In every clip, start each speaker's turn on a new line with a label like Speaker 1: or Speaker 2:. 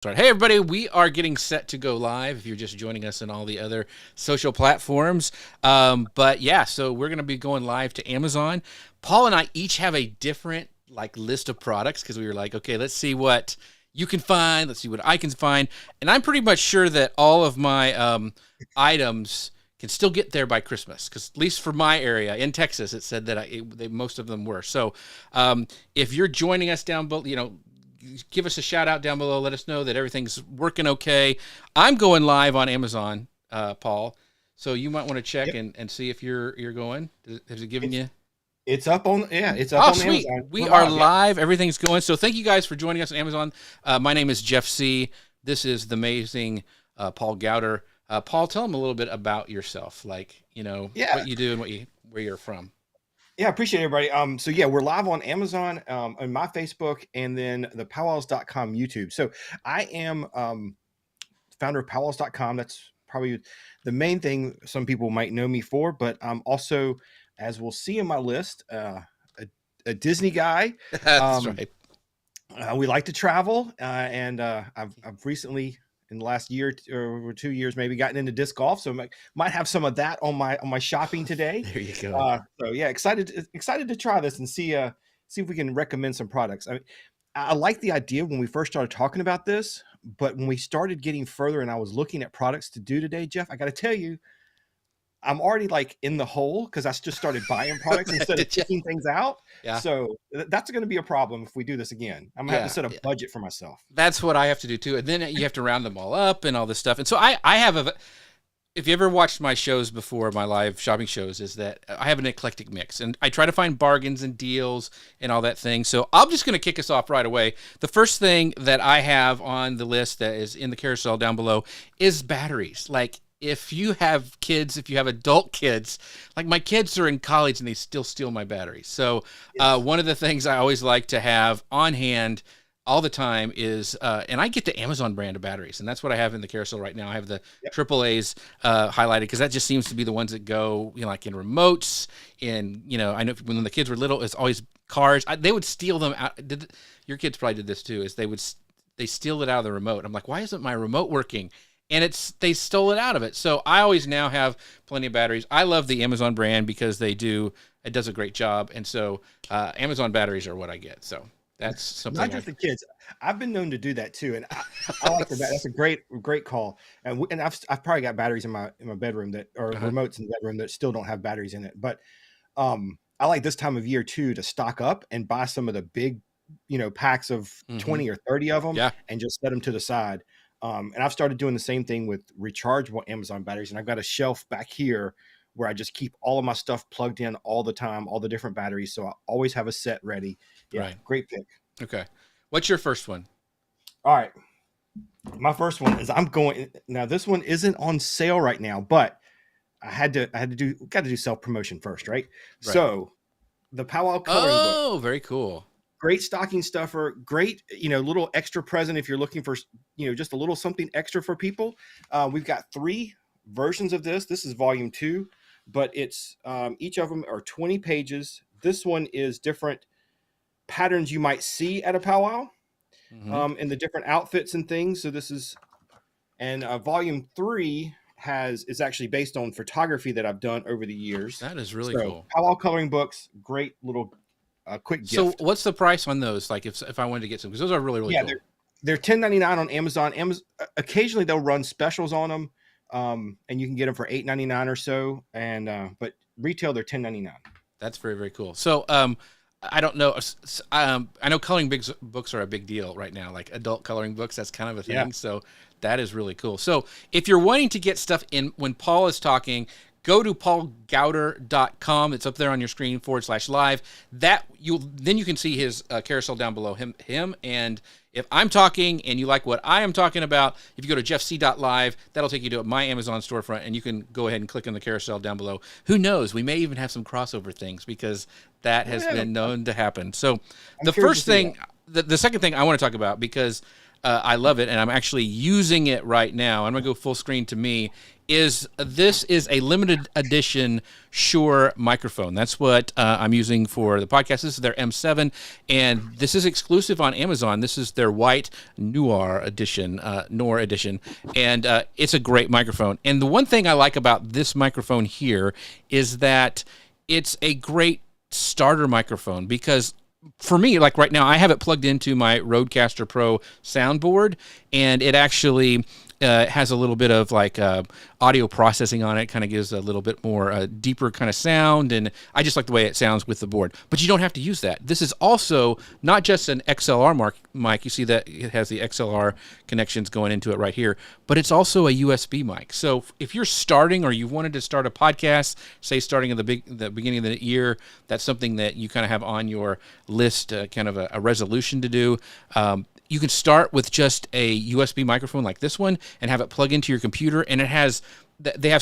Speaker 1: Right. Hey, everybody, we are getting set to go live if you're just joining us on all the other social platforms. But yeah, so we're going to be going live to Amazon. Paul and I each have a different list of products because we were like, okay, let's see what you can find. Let's see what I can find. And I'm pretty much sure that all of my items can still get there by Christmas, because at least for my area in Texas, it said that most of them were. So if you're joining us down below, give us a shout out down below. Let us know that everything's working okay. I'm going live on Amazon, Paul. So you might want to check and see if you're going. Has it given you?
Speaker 2: It's up on it's up on
Speaker 1: sweet.
Speaker 2: Amazon.
Speaker 1: We are live. Everything's going. So thank you guys for joining us on Amazon. My name is Jeff Sieh. This is the amazing Paul Gowder. Paul, tell them a little bit about yourself, what you do and where you're from.
Speaker 2: Yeah, appreciate it, everybody. So yeah, we're live on Amazon, on my Facebook, and then the powwows.com YouTube. So I am founder of powwows.com. That's probably the main thing some people might know me for, but I'm also, as we'll see in my list, a Disney guy.
Speaker 1: That's right.
Speaker 2: We like to travel, and I've recently, in the last year or 2 years, maybe gotten into disc golf, so might have some of that on my shopping today.
Speaker 1: There you go.
Speaker 2: So yeah, excited to try this and see if we can recommend some products. I like the idea when we first started talking about this, but when we started getting further and I was looking at products to do today, Jeff, I got to tell you, I'm already in the hole because I just started buying products instead of checking things out. Yeah. So that's going to be a problem if we do this again. I'm going to have to set a budget for myself.
Speaker 1: That's what I have to do too. And then you have to round them all up and all this stuff. And so I have if you ever watched my shows before, my live shopping shows, is that I have an eclectic mix and I try to find bargains and deals and all that thing. So I'm just going to kick us off right away. The first thing that I have on the list that is in the carousel down below is batteries. If you have kids, if you have adult kids, my kids are in college and they still steal my batteries. So one of the things I always like to have on hand all the time is, and I get the Amazon brand of batteries, and that's what I have in the carousel right now. I have the AAAs highlighted because that just seems to be the ones that go, in remotes. I know when the kids were little, it's always cars. They would steal them out. Your kids probably did this too. They steal it out of the remote. I'm like, why isn't my remote working? And they stole it out of it. So I always now have plenty of batteries. I love the Amazon brand because it does a great job. And so Amazon batteries are what I get. So that's something.
Speaker 2: Not just the kids. I've been known to do that too. And I like that. That's a great call. And I've probably got batteries in my bedroom remotes in the bedroom that still don't have batteries in it. But I like this time of year too, to stock up and buy some of the big, packs of 20 or 30 of them and just set them to the side. And I've started doing the same thing with rechargeable Amazon batteries. And I've got a shelf back here where I just keep all of my stuff plugged in all the time, all the different batteries. So I always have a set ready. Yeah, right. Great pick.
Speaker 1: Okay. What's your first one?
Speaker 2: All right. My first one is now this one isn't on sale right now, but got to do self-promotion first, right? So the Powwow coloring book.
Speaker 1: Oh, very cool.
Speaker 2: Great stocking stuffer, great, little extra present if you're looking for, just a little something extra for people. We've got 3 versions of this. This is volume 2, but it's each of them are 20 pages. This one is different patterns you might see at a powwow, and the different outfits and things. So this is, and volume 3 is actually based on photography that I've done over the years.
Speaker 1: That is really cool.
Speaker 2: Powwow coloring books, great little quick gift.
Speaker 1: So what's the price on those? If I wanted to get some, because those are really, really cool.
Speaker 2: They're $10.99 on Amazon. Occasionally they'll run specials on them, and you can get them for $8.99 or so. And but retail, they're $10.99.
Speaker 1: That's very, very cool. So I don't know. I know coloring books are a big deal right now, like adult coloring books. That's kind of a thing. Yeah. So that is really cool. So if you're wanting to get stuff in when Paul is talking, go to paulgowder.com. It's up there on your screen /live. Then you can see his carousel down below him. And if I'm talking and you like what I am talking about, if you go to JeffSieh.Live, that'll take you to my Amazon storefront, and you can go ahead and click on the carousel down below. Who knows? We may even have some crossover things because that has been known to happen. So the second thing I want to talk about, because I love it, and I'm actually using it right now. I'm gonna go full screen to me. This is a limited edition Shure microphone. That's what I'm using for the podcast. This is their M7, and this is exclusive on Amazon. This is their white Noir edition, and it's a great microphone. And the one thing I like about this microphone here is that it's a great starter microphone, because for me, like right now, I have it plugged into my Rodecaster Pro soundboard, and it actually has a little bit of like audio processing on it. Kind of gives a little bit more deeper kind of sound, and I just like the way it sounds with the board. But you don't have to use that. This is also not just an XLR mic. You see that it has the XLR connections going into it right here, but it's also a USB mic. So if you're starting, or you wanted to start a podcast, say starting at the beginning of the year, that's something that you kind of have on your list, kind of a resolution to do. You can start with just a USB microphone like this one and have it plug into your computer, and they have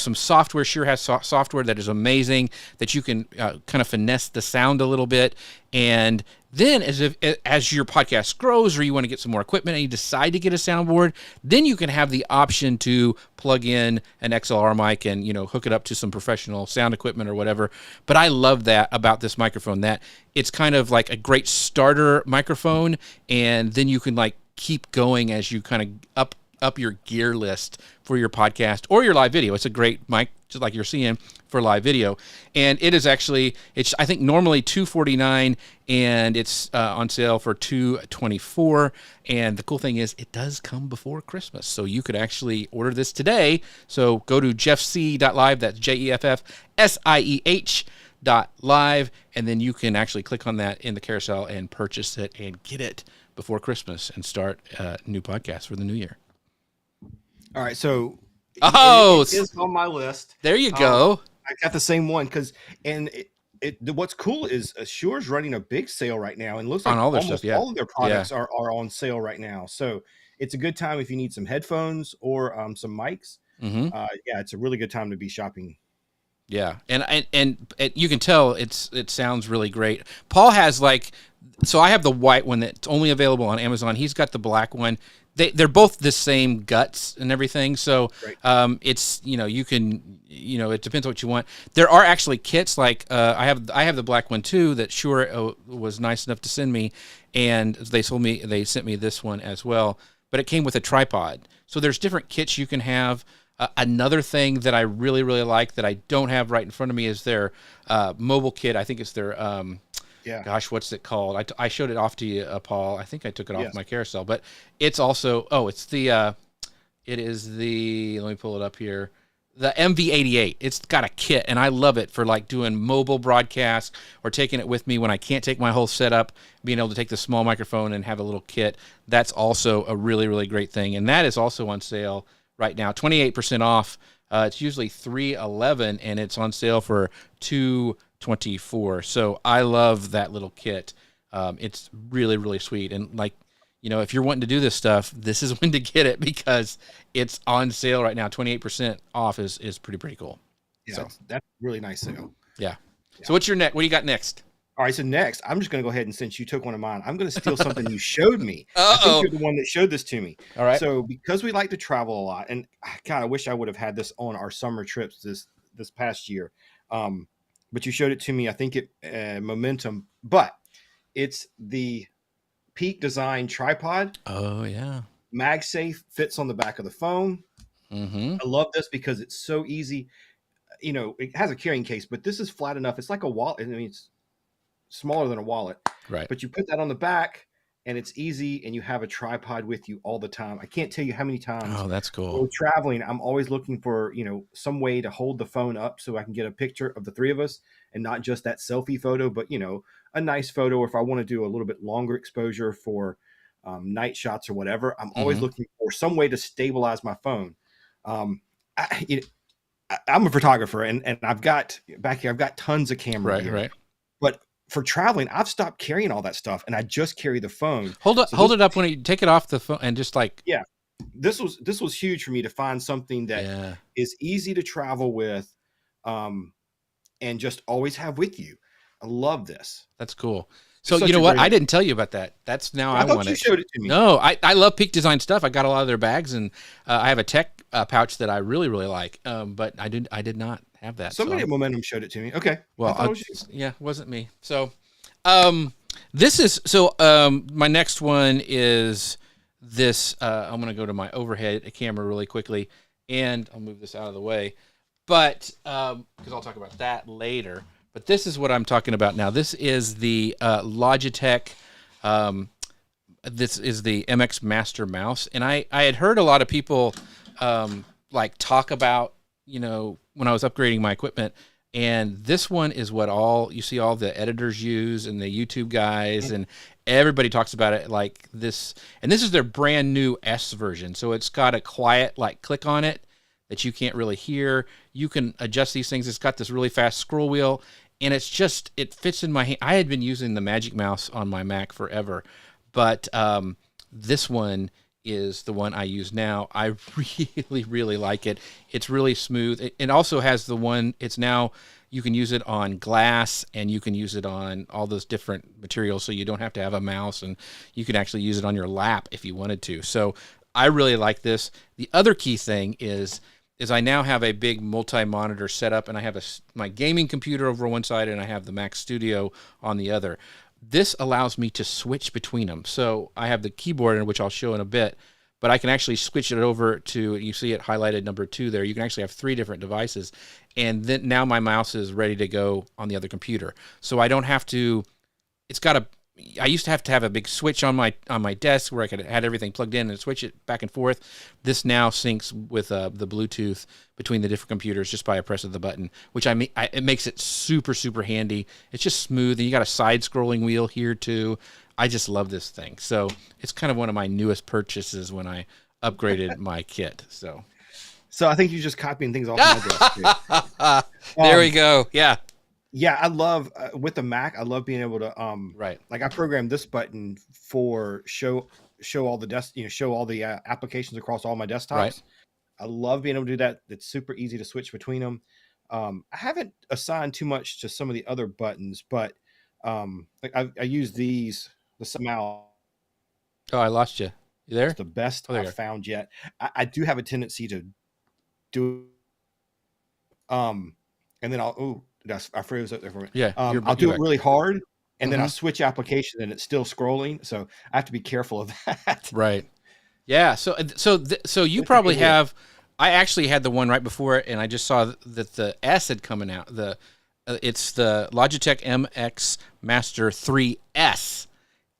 Speaker 1: some software. Shure has software that is amazing, that you can kind of finesse the sound a little bit. And then as your podcast grows, or you want to get some more equipment and you decide to get a soundboard, then you can have the option to plug in an XLR mic and, hook it up to some professional sound equipment or whatever. But I love that about this microphone, that it's kind of like a great starter microphone, and then you can like keep going as you kind of up your gear list for your podcast or your live video. It's a great mic, just like you're seeing, for live video. And it is actually, I think normally $249, and it's on sale for $224. And the cool thing is it does come before Christmas, so you could actually order this today. So go to JeffSieh.Live, that's JeffSieh.Live, and then you can actually click on that in the carousel and purchase it and get it before Christmas and start a new podcast for the new year.
Speaker 2: All right, so
Speaker 1: it
Speaker 2: is on my list.
Speaker 1: There you go.
Speaker 2: I got the same one what's cool is Shure's running a big sale right now, and it looks like
Speaker 1: on all their stuff,
Speaker 2: all of their products are on sale right now. So it's a good time if you need some headphones or some mics.
Speaker 1: Mm-hmm.
Speaker 2: It's a really good time to be shopping.
Speaker 1: Yeah, and you can tell it sounds really great. Paul has so I have the white one that's only available on Amazon. He's got the black one. They're both the same guts and everything. So right. It's you can it depends what you want. There are actually kits like I have the black one too that Shure was nice enough to send me, and they sent me this one as well. But it came with a tripod. So there's different kits you can have. Another thing that I really, really like that I don't have right in front of me is their mobile kit. I think it's their, gosh, what's it called? I showed it off to you, Paul. I think I took it off my carousel. But it's also, let me pull it up here, the MV88. It's got a kit, and I love it for doing mobile broadcasts or taking it with me when I can't take my whole setup, being able to take the small microphone and have a little kit. That's also a really, really great thing. And that is also on sale right now, 28% off. It's usually $311, and it's on sale for $224. So I love that little kit. It's really, really sweet. And if you're wanting to do this stuff, this is when to get it, because it's on sale right now. 28% off is pretty cool.
Speaker 2: Yeah, so that's a really nice sale.
Speaker 1: Yeah. So what do you got next?
Speaker 2: All right, so next, I'm just going to go ahead, and since you took one of mine, I'm going to steal something you showed me.
Speaker 1: Uh-oh.
Speaker 2: I think you're the one that showed this to me.
Speaker 1: All right.
Speaker 2: So because we like to travel a lot, and I kind of wish I would have had this on our summer trips this past year, but you showed it to me. I think Momentum, but it's the Peak Design tripod.
Speaker 1: Oh yeah.
Speaker 2: MagSafe, fits on the back of the phone.
Speaker 1: Mm-hmm.
Speaker 2: I love this because it's so easy. It has a carrying case, but this is flat enough. It's like a wallet. I mean, it's smaller than a wallet,
Speaker 1: right?
Speaker 2: But you put that on the back, and it's easy, and you have a tripod with you all the time. I can't tell you how many times.
Speaker 1: Oh, that's cool.
Speaker 2: While traveling, I'm always looking for some way to hold the phone up so I can get a picture of the three of us, and not just that selfie photo, but a nice photo. Or if I want to do a little bit longer exposure for night shots or whatever, I'm always looking for some way to stabilize my phone. I'm a photographer, and I've got tons of camera gear.
Speaker 1: Right.
Speaker 2: But for traveling, I've stopped carrying all that stuff, and I just carry the phone.
Speaker 1: Hold it up when you take it off the phone, and just
Speaker 2: this was huge for me to find something that is easy to travel with, and just always have with you. I love this.
Speaker 1: That's cool. So
Speaker 2: Such
Speaker 1: you know
Speaker 2: a
Speaker 1: what?
Speaker 2: great
Speaker 1: I didn't tell you about that. That's now I
Speaker 2: I thought
Speaker 1: want
Speaker 2: you
Speaker 1: it.
Speaker 2: showed it to me.
Speaker 1: No, I love Peak Design stuff. I got a lot of their bags, and I have a tech pouch that I really really like. But I did not have that.
Speaker 2: Somebody
Speaker 1: So
Speaker 2: at Momentum showed it to me. Okay. I
Speaker 1: well,
Speaker 2: thought it was you.
Speaker 1: yeah, it wasn't me. So my next one is this. I'm gonna go to my overhead camera really quickly, and I'll move this out of the way. But because I'll talk about that later. But this is what I'm talking about now. This is the Logitech. This is the MX Master Mouse, and I had heard a lot of people like talk about, you know, when I was upgrading my equipment, and this one is what all you see all the editors use and the YouTube guys, and everybody talks about it like this. And this is their brand new S version, so it's got a quiet like click on it that you can't really hear. You can adjust these things. It's got this really fast scroll wheel, and it fits in my hand. I had been using the Magic Mouse on my Mac forever, but this one is the one I use now. I really, really like it. It's really smooth. It also has it's now, you can use it on glass, and you can use it on all those different materials, so you don't have to have a mouse, and you can actually use it on your lap if you wanted to. So I really like this. The other key thing is I now have a big multi-monitor setup, and I have my gaming computer over one side, and I have the Mac Studio on the other. This allows me to switch between them. So I have the keyboard, which I'll show in a bit, but I can actually switch it over to, you see it highlighted number 2 there. You can actually have 3 different devices, and then now my mouse is ready to go on the other computer. So I don't have to, I used to have a big switch on my desk where I could had everything plugged in and switch it back and forth. This now syncs with the Bluetooth between the different computers just by a press of the button, which it makes it super super handy. It's just smooth, and you got a side scrolling wheel here too. I just love this thing. So it's kind of one of my newest purchases when I upgraded my kit. So
Speaker 2: I think you're just copying things off my desk.
Speaker 1: There we go. Yeah.
Speaker 2: Yeah, I love with the Mac. I love being able to
Speaker 1: right.
Speaker 2: Like I programmed this button for show all the show all the applications across all my desktops.
Speaker 1: Right.
Speaker 2: I love being able to do that. It's super easy to switch between them. I haven't assigned too much to some of the other buttons, but like I use these the mouse.
Speaker 1: Oh, I lost you. You there?
Speaker 2: It's the best I've found yet. I do have a tendency to do and then I froze up there for a minute.
Speaker 1: Yeah,
Speaker 2: I'll do it really hard, and then I'll switch application, and it's still scrolling. So I have to be careful of that.
Speaker 1: Right. Yeah. So you probably have. I actually had the one right before it, and I just saw that the S had coming out. It's the Logitech MX Master 3S.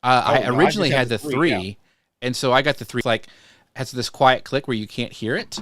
Speaker 1: I originally had the 3, and so I got the 3. Like, has this quiet click where you can't hear it.